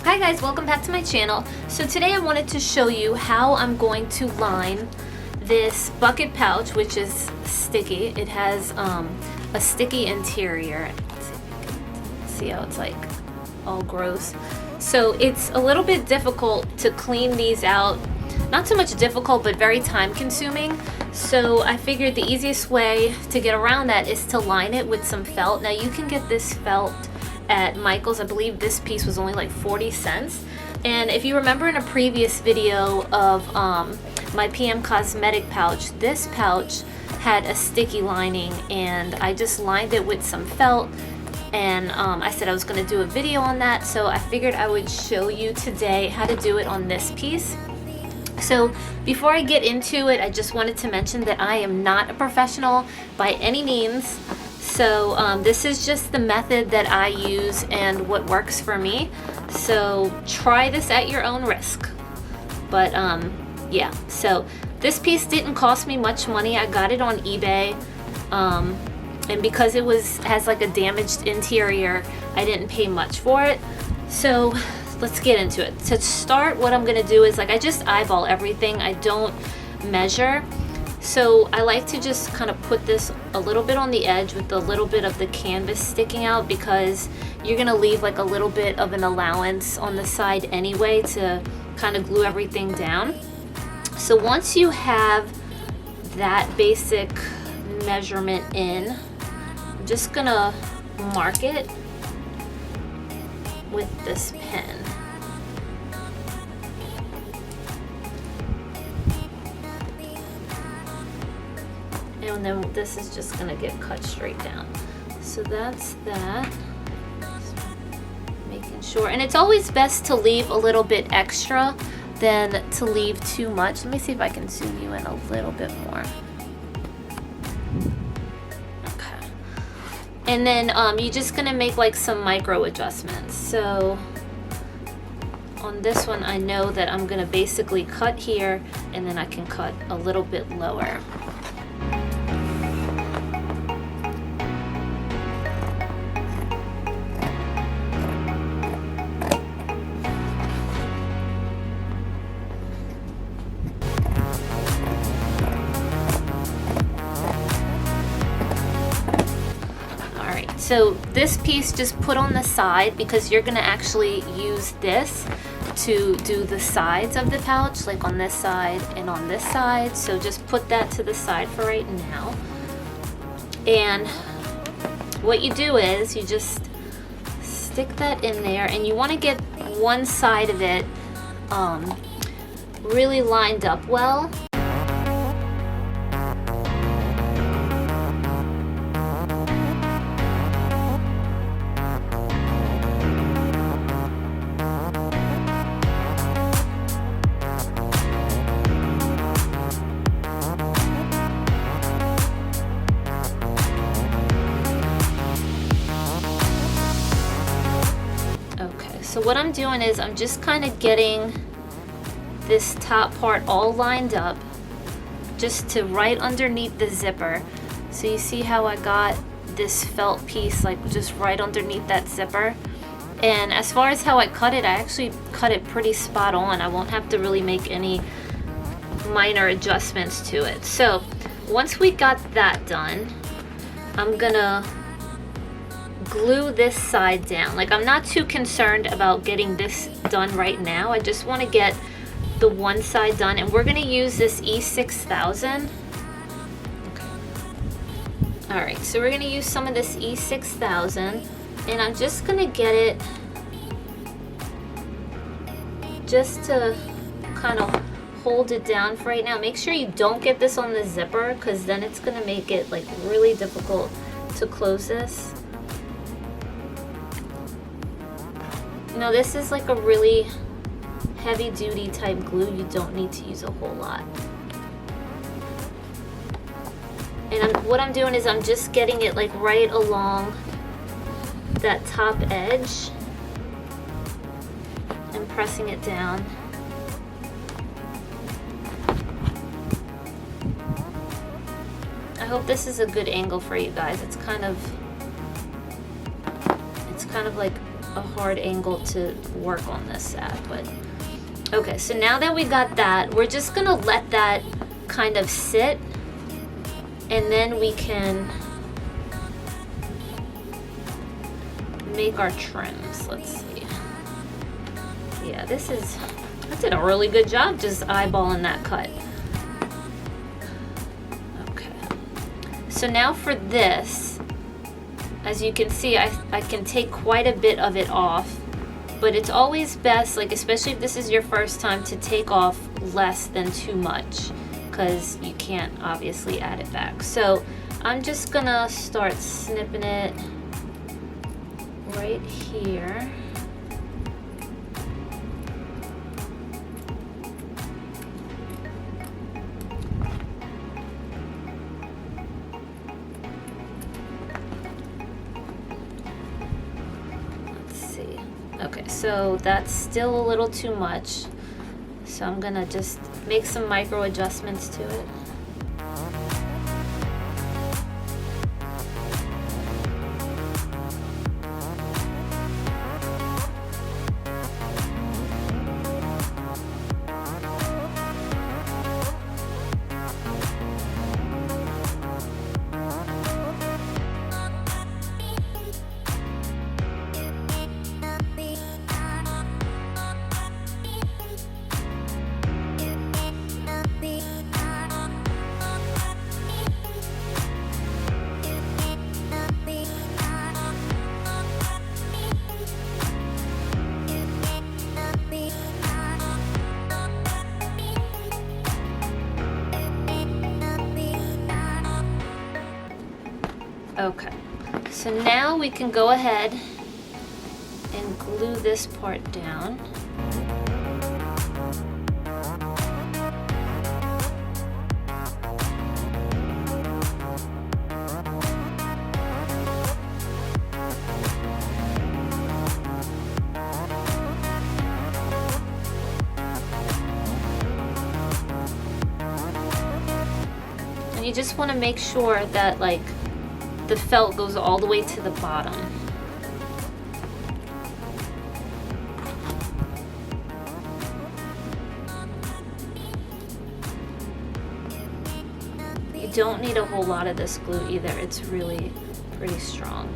Hi guys, welcome back to my channel. So today I wanted to show you how I'm going to line this bucket pouch, which is sticky. It has a sticky interior. See how it's like all gross. So it's a little bit difficult to clean these out. Not so much difficult, but very time consuming. So I figured the easiest way to get around that is to line it with some felt. Now you can get this felt at Michael's. I believe this piece was only like 40 cents. And if you remember in a previous video of my PM Cosmetic pouch, this pouch had a sticky lining and I just lined it with some felt. And I said I was going to do a video on that, so I figured I would show you today how to do it on this piece. So before I get into it, I just wanted to mention that I am not a professional by any means. So this is just the method that I use and what works for me. So try this at your own risk. But yeah, so this piece didn't cost me much money. I got it on eBay. And because it has like a damaged interior, I didn't pay much for it. So let's get into it. To start, what I'm gonna do is I just eyeball everything. I don't measure. So I like to just kind of put this a little bit on the edge with a little bit of the canvas sticking out, because you're gonna leave like a little bit of an allowance on the side anyway to kind of glue everything down. So once you have that basic measurement in, I'm just gonna mark it with this pen. And then this is just gonna get cut straight down. So that's that. Just making sure, and it's always best to leave a little bit extra than to leave too much. Let me see if I can zoom you in a little bit more. Okay. And then you're just gonna make like some micro adjustments. So on this one, I know that I'm gonna basically cut here, and then I can cut a little bit lower. So this piece just put on the side, because you're gonna actually use this to do the sides of the pouch, like on this side and on this side. So just put that to the side for right now. And what you do is you just stick that in there, and you wanna get one side of it really lined up well. So what I'm doing is I'm just kind of getting this top part all lined up just to right underneath the zipper. So you see how I got this felt piece like just right underneath that zipper. And as far as how I cut it, I actually cut it pretty spot on. I won't have to really make any minor adjustments to it. So once we got that done, I'm gonna glue this side down. Like, I'm not too concerned about getting this done right now. I just want to get the one side done, and we're going to use this E6000. Okay. All right, so we're going to use some of this E6000, and I'm just going to get it just to kind of hold it down for right now. Make sure you don't get this on the zipper, because then it's going to make it like really difficult to close this. Now this is like a really heavy duty type glue. You don't need to use a whole lot. And what I'm doing is I'm just getting it like right along that top edge and pressing it down. I hope this is a good angle for you guys. It's kind of like a hard angle to work on this at, but okay. So now that we got that, we're just gonna let that kind of sit, and then we can make our trims. Let's see. Yeah, I did a really good job just eyeballing that cut. Okay. So now for this, as you can see, I can take quite a bit of it off, but it's always best, like especially if this is your first time, to take off less than too much, because you can't obviously add it back. So I'm just gonna start snipping it right here. Let's see. Okay, so that's still a little too much. So I'm gonna just make some micro adjustments to it. Okay, so now we can go ahead and glue this part down. And you just want to make sure that like the felt goes all the way to the bottom. You don't need a whole lot of this glue either. It's really pretty strong.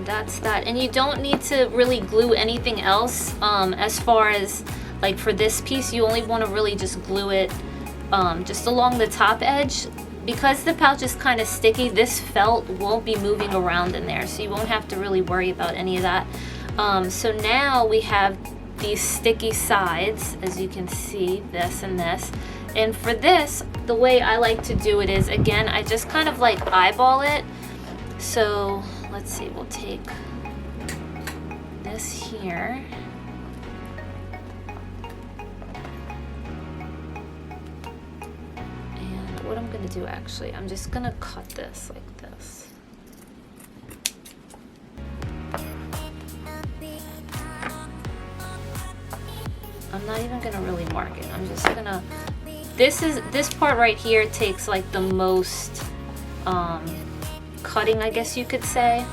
That's that. And you don't need to really glue anything else. As far as like for this piece, you only want to really just glue it just along the top edge. Because the pouch is kind of sticky, this felt won't be moving around in there, so you won't have to really worry about any of that. So now we have these sticky sides, as you can see, this and this. And for this, the way I like to do it is, again, I just kind of like eyeball it. So let's see, we'll take this here. And what I'm gonna do actually, I'm just gonna cut this like this. I'm not even gonna really mark it. I'm just gonna, this part right here takes like the most cutting, I guess you could say,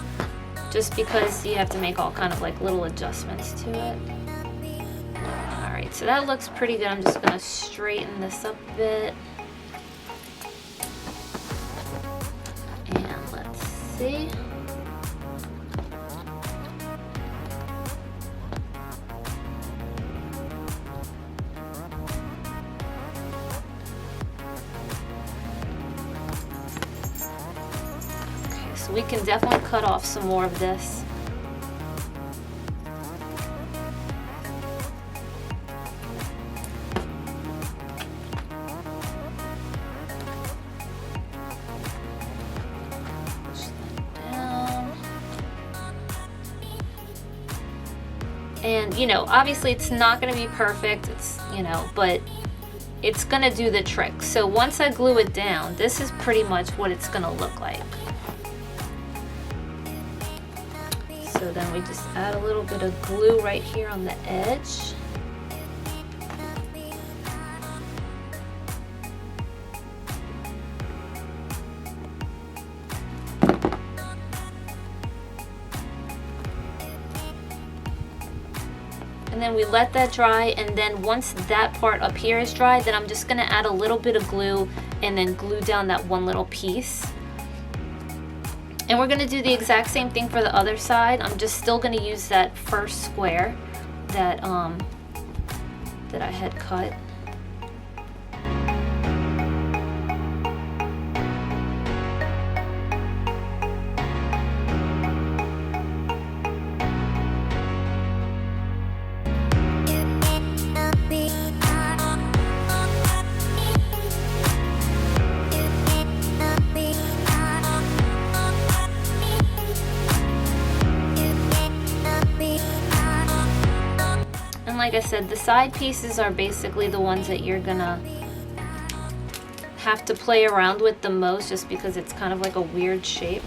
just because you have to make all kind of like little adjustments to it. All right, so that looks pretty good. I'm just gonna straighten this up a bit. And let's see. We can definitely cut off some more of this. Push that down. And you know, obviously it's not going to be perfect, it's, you know, but it's going to do the trick. So once I glue it down, this is pretty much what it's going to look like. So then we just add a little bit of glue right here on the edge. And then we let that dry, and then once that part up here is dry, then I'm just gonna add a little bit of glue and then glue down that one little piece. And we're gonna do the exact same thing for the other side. I'm just still gonna use that first square that I had cut. Like I said, the side pieces are basically the ones that you're gonna have to play around with the most, just because it's kind of like a weird shape.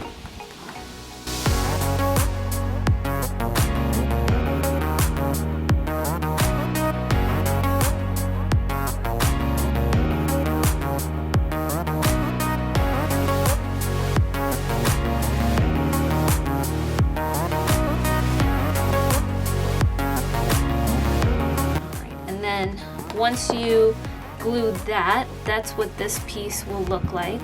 Once you glue that, that's what this piece will look like.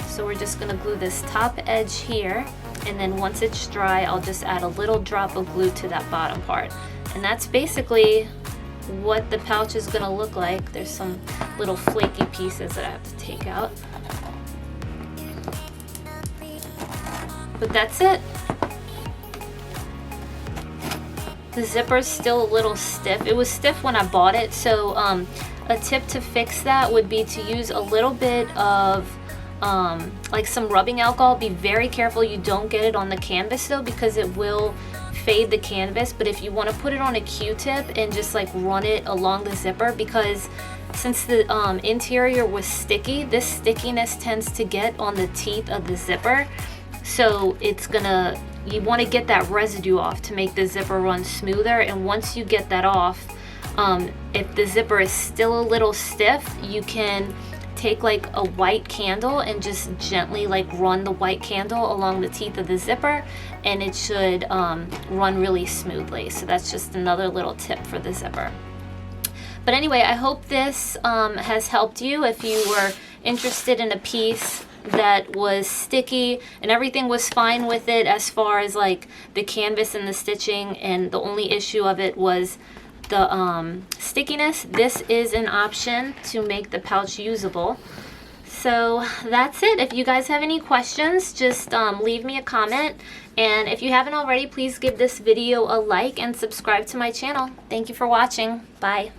So we're just gonna glue this top edge here, and then once it's dry, I'll just add a little drop of glue to that bottom part. And that's basically what the pouch is gonna look like. There's some little flaky pieces that I have to take out. But that's it. The zipper's still a little stiff. It was stiff when I bought it, so a tip to fix that would be to use a little bit of like some rubbing alcohol. Be very careful you don't get it on the canvas though, because it will fade the canvas. But if you want to put it on a Q-tip and just like run it along the zipper, because since the interior was sticky, this stickiness tends to get on the teeth of the zipper. So it's gonna, you want to get that residue off to make the zipper run smoother. And once you get that off, if the zipper is still a little stiff, you can take like a white candle and just gently like run the white candle along the teeth of the zipper, and it should run really smoothly. So that's just another little tip for the zipper. But anyway, I hope this has helped you. If you were interested in a piece that was sticky and everything was fine with it as far as like the canvas and the stitching, and the only issue of it was the stickiness, this is an option to make the pouch usable. So that's it. If you guys have any questions, just leave me a comment, and if you haven't already, please give this video a like and subscribe to my channel. Thank you for watching. Bye.